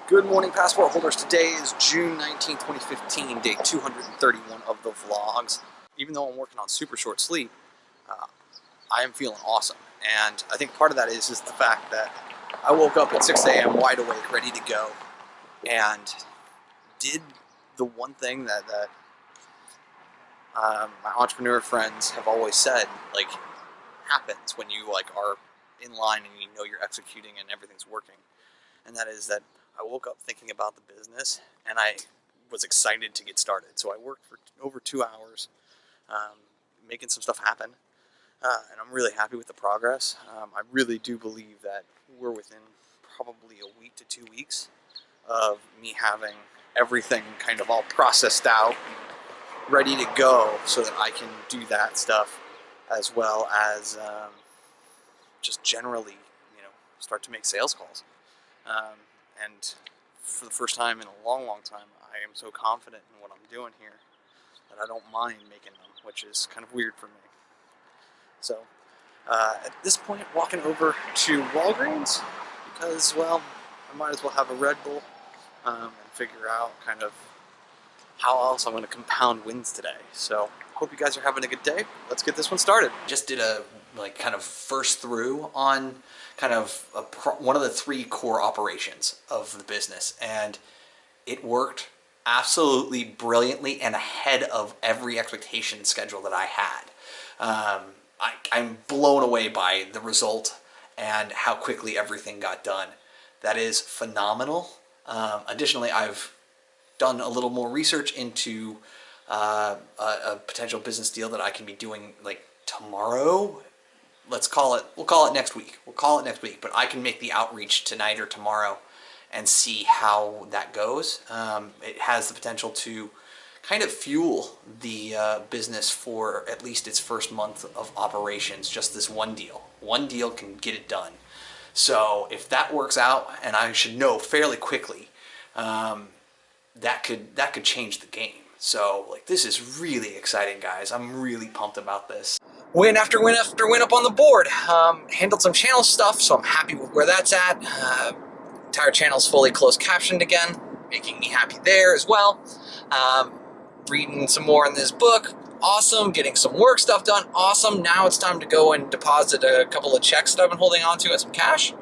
Good morning, passport holders. Today is June 19, 2015, day 231 of the vlogs. Even though I'm working on super short sleep, I am feeling awesome. And I think part of that is just the fact that I woke up at 6 a.m. wide awake, ready to go, and did the one thing that my entrepreneur friends have always said, like, happens when you are in line and you know you're executing and everything's working. And that is that I woke up thinking about the business and I was excited to get started. So I worked for over 2 hours making some stuff happen, and I'm really happy with the progress. I really do believe that we're within probably a week to 2 weeks of me having everything kind of all processed out and ready to go so that I can do that stuff, as well as just generally, start to make sales calls. And for the first time in a long, long time, I am so confident in what I'm doing here that I don't mind making them, which is kind of weird for me. So at this point, walking over to Walgreens because, well, I might as well have a Red Bull and figure out kind of how else I'm going to compound wins today. So hope you guys are having a good day. Let's get this one started. Just did a kind of first through on kind of one of the 3 core operations of the business, and it worked absolutely brilliantly and ahead of every expectation schedule that I had. I'm blown away by the result and how quickly everything got done. That is phenomenal. Additionally, I've done a little more research into a potential business deal that I can be doing like tomorrow. We'll call it next week. But I can make the outreach tonight or tomorrow and see how that goes. It has the potential to kind of fuel the business for at least its first month of operations. Just this one deal. One deal can get it done. So if that works out, and I should know fairly quickly, that could change the game. So this is really exciting, guys. I'm really pumped about this. Win after win after win up on the board. Handled some channel stuff, so I'm happy with where that's at. Entire channel's fully closed captioned again, making me happy there as well. Reading some more in this book. Awesome. Getting some work stuff done. Awesome. Now it's time to go and deposit a couple of checks that I've been holding on to as some cash.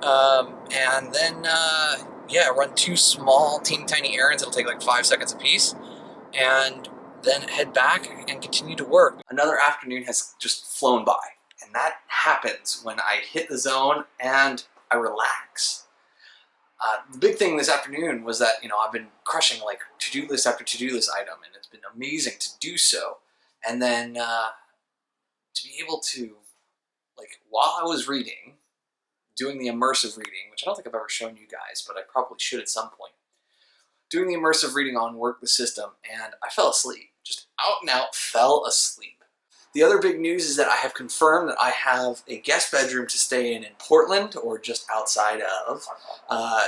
And then, run 2 small, teeny tiny errands. It'll take like 5 seconds a piece. And then head back and continue to work. Another afternoon has just flown by. And that happens when I hit the zone and I relax. The big thing this afternoon was that, I've been crushing to-do list after to-do list item, and it's been amazing to do so. And then to be able to, while I was reading, doing the immersive reading, which I don't think I've ever shown you guys, but I probably should at some point, doing the immersive reading on Work the System, and I fell asleep. Just out and out fell asleep. The other big news is that I have confirmed that I have a guest bedroom to stay in Portland, or just outside of.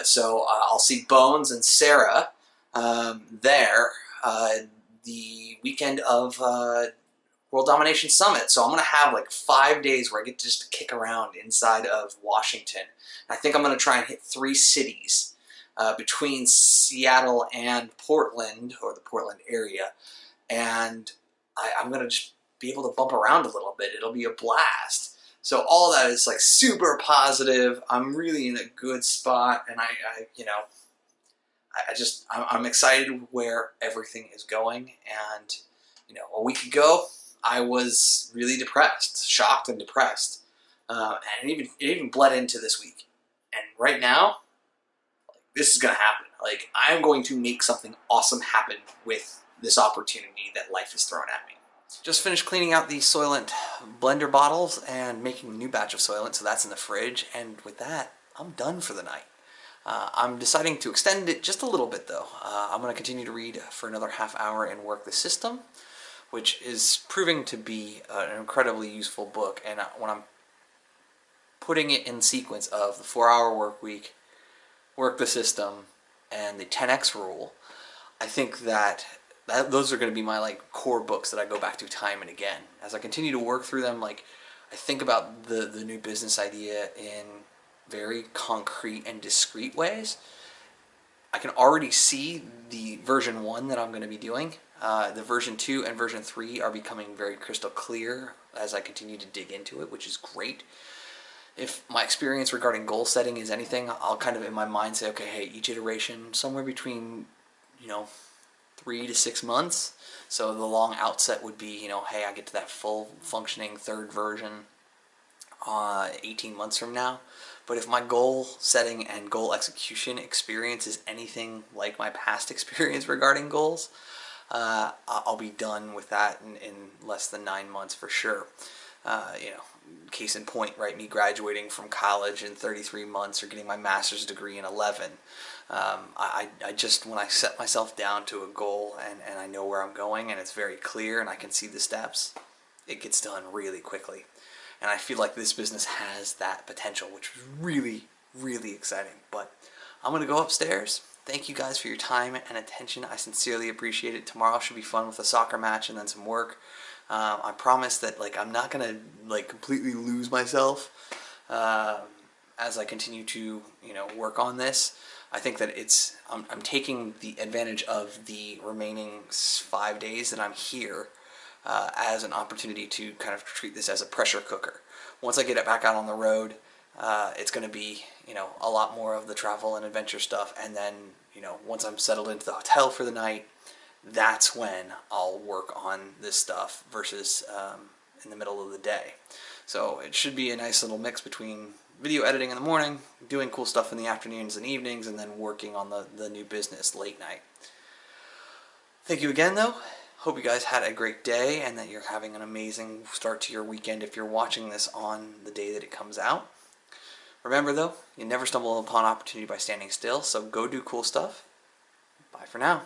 So I'll see Bones and Sarah there the weekend of World Domination Summit. So I'm going to have 5 days where I get to just kick around inside of Washington. I think I'm going to try and hit 3 cities between Seattle and Portland, or the Portland area. And I'm going to just be able to bump around a little bit. It'll be a blast. So all that is super positive. I'm really in a good spot, and I'm excited where everything is going. And a week ago I was really depressed, shocked and depressed, and it even bled into this week. And right now, this is gonna happen. I'm going to make something awesome happen with this opportunity that life has thrown at me. Just finished cleaning out the Soylent blender bottles and making a new batch of Soylent, so that's in the fridge. And with that, I'm done for the night. I'm deciding to extend it just a little bit, though. I'm going to continue to read for another half hour and Work the System, which is proving to be an incredibly useful book. And when I'm putting it in sequence of the 4-hour work week, Work the System, and the 10X rule, I think that those are going to be my core books that I go back to time and again. As I continue to work through them, I think about the new business idea in very concrete and discrete ways, I can already see the version 1 that I'm going to be doing. The version 2 and version 3 are becoming very crystal clear as I continue to dig into it, which is great. If my experience regarding goal setting is anything, I'll kind of in my mind say, okay, hey, each iteration somewhere between, 3 to 6 months. So the long outset would be, hey, I get to that full functioning third version 18 months from now. But if my goal setting and goal execution experience is anything like my past experience regarding goals, I'll be done with that in less than 9 months for sure. Case in point, right? Me graduating from college in 33 months or getting my master's degree in 11. I just, when I set myself down to a goal and I know where I'm going and it's very clear and I can see the steps, it gets done really quickly. And I feel like this business has that potential, which is really, really exciting. But I'm going to go upstairs. Thank you guys for your time and attention. I sincerely appreciate it. Tomorrow should be fun with a soccer match and then some work. I promise that I'm not going to completely lose myself as I continue to work on this. I think that I'm taking the advantage of the remaining 5 days that I'm here as an opportunity to kind of treat this as a pressure cooker. Once I get it back out on the road, it's going to be a lot more of the travel and adventure stuff, and then once I'm settled into the hotel for the night, that's when I'll work on this stuff versus in the middle of the day. So it should be a nice little mix between video editing in the morning, doing cool stuff in the afternoons and evenings, and then working on the new business late night. Thank you again, though. Hope you guys had a great day and that you're having an amazing start to your weekend if you're watching this on the day that it comes out. Remember, though, you never stumble upon opportunity by standing still, so go do cool stuff. Bye for now.